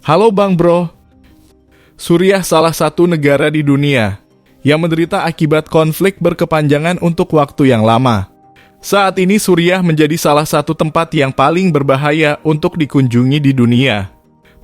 Halo Bang Bro. Suriah salah satu negara di dunia yang menderita akibat konflik berkepanjangan untuk waktu yang lama. Saat ini Suriah menjadi salah satu tempat yang paling berbahaya untuk dikunjungi di dunia.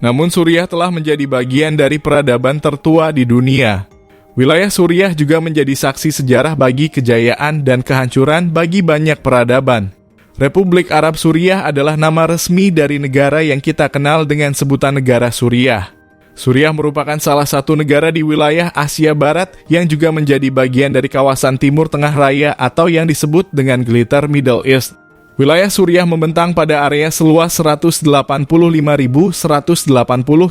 Namun Suriah telah menjadi bagian dari peradaban tertua di dunia. Wilayah Suriah juga menjadi saksi sejarah bagi kejayaan dan kehancuran bagi banyak peradaban. Republik Arab Suriah adalah nama resmi dari negara yang kita kenal dengan sebutan negara Suriah. Suriah merupakan salah satu negara di wilayah Asia Barat yang juga menjadi bagian dari kawasan Timur Tengah Raya atau yang disebut dengan Greater Middle East. Wilayah Suriah membentang pada area seluas 185.180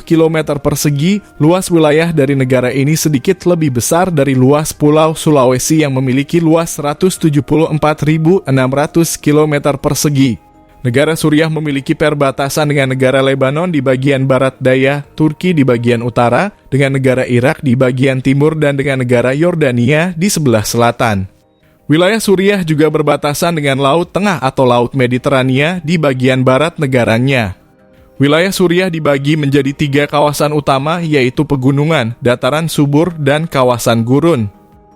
km persegi. Luas wilayah dari negara ini sedikit lebih besar dari luas Pulau Sulawesi yang memiliki luas 174.600 km persegi. Negara Suriah memiliki perbatasan dengan negara Lebanon di bagian barat daya, Turki di bagian utara, dengan negara Irak di bagian timur dan dengan negara Yordania di sebelah selatan. Wilayah Suriah juga berbatasan dengan Laut Tengah atau Laut Mediterania di bagian barat negaranya. Wilayah Suriah dibagi menjadi 3 kawasan utama, yaitu pegunungan, dataran subur, dan kawasan gurun.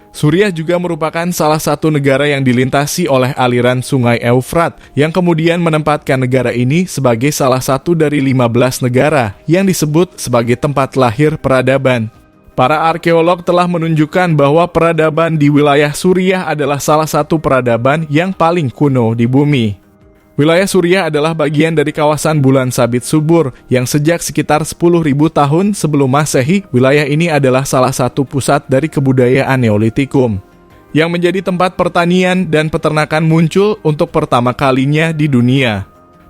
Suriah juga merupakan salah satu negara yang dilintasi oleh aliran sungai Eufrat, yang kemudian menempatkan negara ini sebagai salah satu dari 15 negara yang disebut sebagai tempat lahir peradaban. Para arkeolog telah menunjukkan bahwa peradaban di wilayah Suriah adalah salah satu peradaban yang paling kuno di bumi. Wilayah Suriah adalah bagian dari kawasan bulan sabit subur, yang sejak sekitar 10.000 tahun sebelum Masehi, wilayah ini adalah salah satu pusat dari kebudayaan Neolitikum, yang menjadi tempat pertanian dan peternakan muncul untuk pertama kalinya di dunia.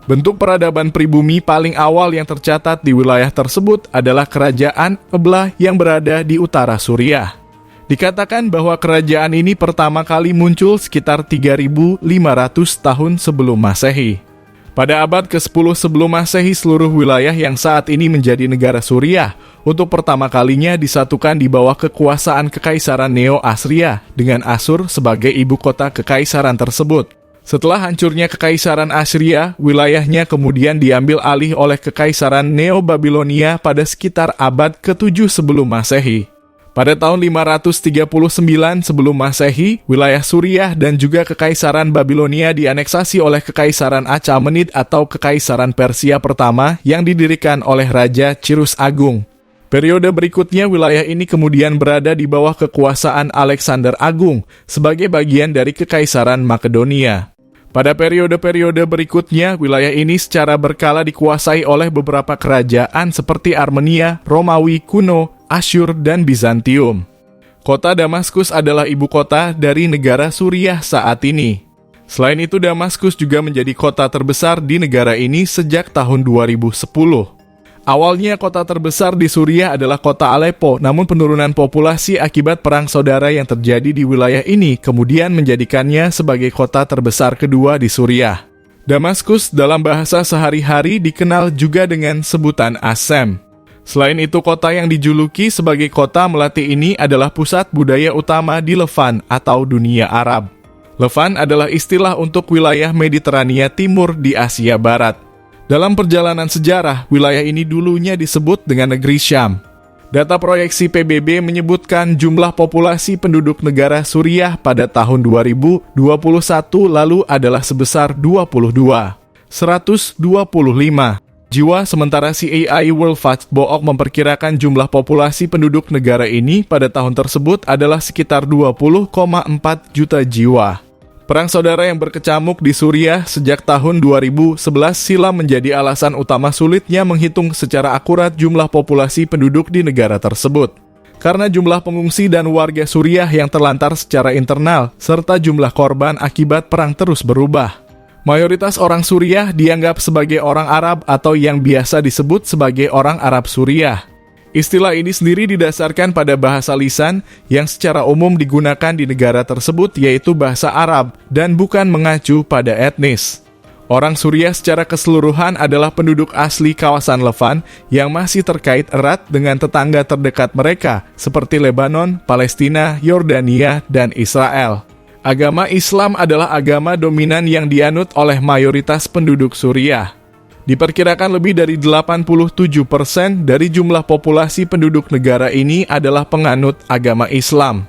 Bentuk peradaban pribumi paling awal yang tercatat di wilayah tersebut adalah kerajaan Eblah yang berada di utara Suriah. Dikatakan bahwa kerajaan ini pertama kali muncul sekitar 3.500 tahun sebelum Masehi. Pada abad ke-10 sebelum Masehi, seluruh wilayah yang saat ini menjadi negara Suriah untuk pertama kalinya disatukan di bawah kekuasaan Kekaisaran Neo-Asria dengan Asur sebagai ibu kota kekaisaran tersebut. Setelah hancurnya Kekaisaran Assyria, wilayahnya kemudian diambil alih oleh Kekaisaran Neo-Babilonia pada sekitar abad ke-7 sebelum Masehi. Pada tahun 539 sebelum Masehi, wilayah Suriah dan juga Kekaisaran Babilonia dianeksasi oleh Kekaisaran Achaemenid atau Kekaisaran Persia pertama yang didirikan oleh Raja Cyrus Agung. Periode berikutnya wilayah ini kemudian berada di bawah kekuasaan Alexander Agung sebagai bagian dari Kekaisaran Makedonia. Pada periode-periode berikutnya, wilayah ini secara berkala dikuasai oleh beberapa kerajaan seperti Armenia, Romawi kuno, Asyur, dan Bizantium. Kota Damaskus adalah ibu kota dari negara Suriah saat ini. Selain itu, Damaskus juga menjadi kota terbesar di negara ini sejak tahun 2010. Awalnya kota terbesar di Suriah adalah kota Aleppo, namun penurunan populasi akibat perang saudara yang terjadi di wilayah ini kemudian menjadikannya sebagai kota terbesar kedua di Suriah. Damaskus dalam bahasa sehari-hari dikenal juga dengan sebutan Asem. Selain itu, kota yang dijuluki sebagai kota melati ini adalah pusat budaya utama di Levan atau dunia Arab. Levan adalah istilah untuk wilayah Mediterania Timur di Asia Barat. Dalam perjalanan sejarah, wilayah ini dulunya disebut dengan negeri Syam. Data proyeksi PBB menyebutkan jumlah populasi penduduk negara Suriah pada tahun 2021 lalu adalah sebesar 125 jiwa, sementara CAI World Factbook memperkirakan jumlah populasi penduduk negara ini pada tahun tersebut adalah sekitar 20,4 juta jiwa. Perang saudara yang berkecamuk di Suriah sejak tahun 2011 silam menjadi alasan utama sulitnya menghitung secara akurat jumlah populasi penduduk di negara tersebut. Karena jumlah pengungsi dan warga Suriah yang terlantar secara internal, serta jumlah korban akibat perang terus berubah. Mayoritas orang Suriah dianggap sebagai orang Arab atau yang biasa disebut sebagai orang Arab Suriah. Istilah ini sendiri didasarkan pada bahasa lisan yang secara umum digunakan di negara tersebut, yaitu bahasa Arab, dan bukan mengacu pada etnis. Orang Suriah secara keseluruhan adalah penduduk asli kawasan Levan yang masih terkait erat dengan tetangga terdekat mereka seperti Lebanon, Palestina, Yordania, dan Israel. Agama Islam adalah agama dominan yang dianut oleh mayoritas penduduk Suriah. Diperkirakan lebih dari 87% dari jumlah populasi penduduk negara ini adalah penganut agama Islam.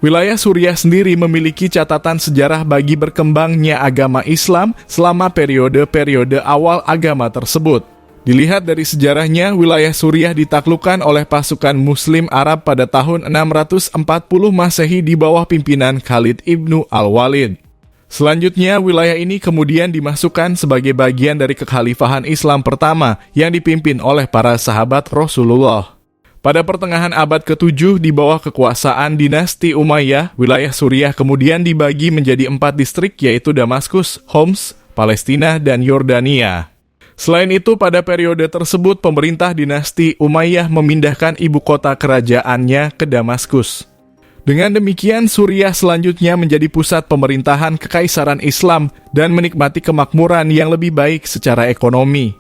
Wilayah Suriah sendiri memiliki catatan sejarah bagi berkembangnya agama Islam selama periode-periode awal agama tersebut. Dilihat dari sejarahnya, wilayah Suriah ditaklukkan oleh pasukan Muslim Arab pada tahun 640 Masehi di bawah pimpinan Khalid ibnu Al-Walid. Selanjutnya, wilayah ini kemudian dimasukkan sebagai bagian dari kekhalifahan Islam pertama yang dipimpin oleh para sahabat Rasulullah. Pada pertengahan abad ke-7 di bawah kekuasaan dinasti Umayyah, wilayah Suriah kemudian dibagi menjadi 4 distrik yaitu Damaskus, Homs, Palestina, dan Yordania. Selain itu, pada periode tersebut pemerintah dinasti Umayyah memindahkan ibu kota kerajaannya ke Damaskus. Dengan demikian, Suriah selanjutnya menjadi pusat pemerintahan kekaisaran Islam dan menikmati kemakmuran yang lebih baik secara ekonomi.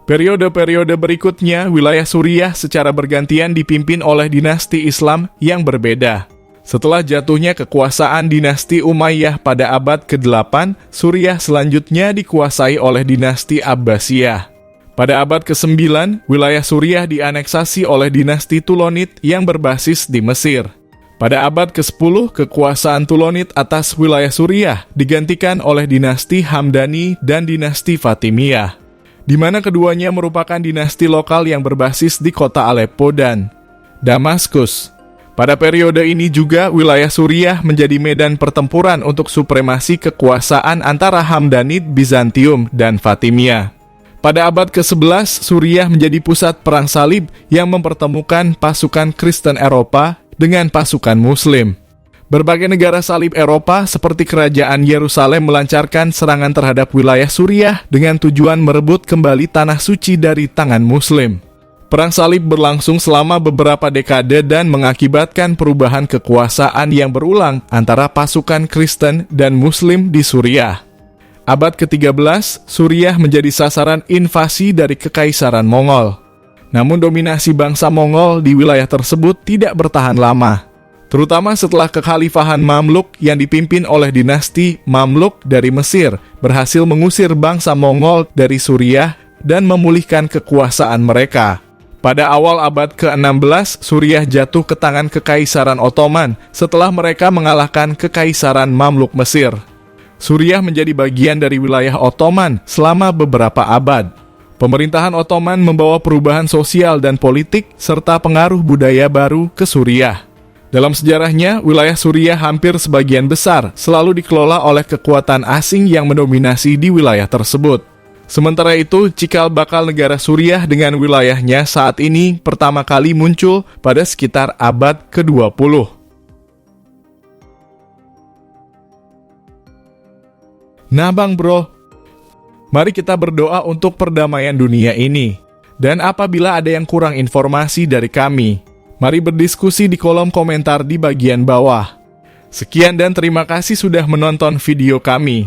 Periode-periode berikutnya, wilayah Suriah secara bergantian dipimpin oleh dinasti Islam yang berbeda. Setelah jatuhnya kekuasaan dinasti Umayyah pada abad ke-8, Suriah selanjutnya dikuasai oleh dinasti Abbasiyah. Pada abad ke-9, wilayah Suriah dianeksasi oleh dinasti Tulonid yang berbasis di Mesir. Pada abad ke-10, kekuasaan Tulonid atas wilayah Suriah digantikan oleh dinasti Hamdani dan dinasti Fatimiyah, di mana keduanya merupakan dinasti lokal yang berbasis di kota Aleppo dan Damaskus. Pada periode ini juga wilayah Suriah menjadi medan pertempuran untuk supremasi kekuasaan antara Hamdanid, Bizantium, dan Fatimiyah. Pada abad ke-11, Suriah menjadi pusat perang salib yang mempertemukan pasukan Kristen Eropa dengan pasukan Muslim. Berbagai negara salib Eropa seperti kerajaan Yerusalem melancarkan serangan terhadap wilayah Suriah dengan tujuan merebut kembali tanah suci dari tangan Muslim. Perang salib berlangsung selama beberapa dekade dan mengakibatkan perubahan kekuasaan yang berulang antara pasukan Kristen dan Muslim di Suriah. Abad ke-13, Suriah menjadi sasaran invasi dari Kekaisaran Mongol. Namun dominasi bangsa Mongol di wilayah tersebut tidak bertahan lama, terutama setelah kekhalifahan Mamluk yang dipimpin oleh dinasti Mamluk dari Mesir berhasil mengusir bangsa Mongol dari Suriah dan memulihkan kekuasaan mereka. Pada awal abad ke-16, Suriah jatuh ke tangan Kekaisaran Ottoman setelah mereka mengalahkan Kekaisaran Mamluk Mesir. Suriah menjadi bagian dari wilayah Ottoman selama beberapa abad. Pemerintahan Ottoman membawa perubahan sosial dan politik serta pengaruh budaya baru ke Suriah. Dalam sejarahnya, wilayah Suriah hampir sebagian besar selalu dikelola oleh kekuatan asing yang mendominasi di wilayah tersebut. Sementara itu, cikal bakal negara Suriah dengan wilayahnya saat ini pertama kali muncul pada sekitar abad ke-20. Nah bang bro, mari kita berdoa untuk perdamaian dunia ini. Dan apabila ada yang kurang informasi dari kami, mari berdiskusi di kolom komentar di bagian bawah. Sekian dan terima kasih sudah menonton video kami.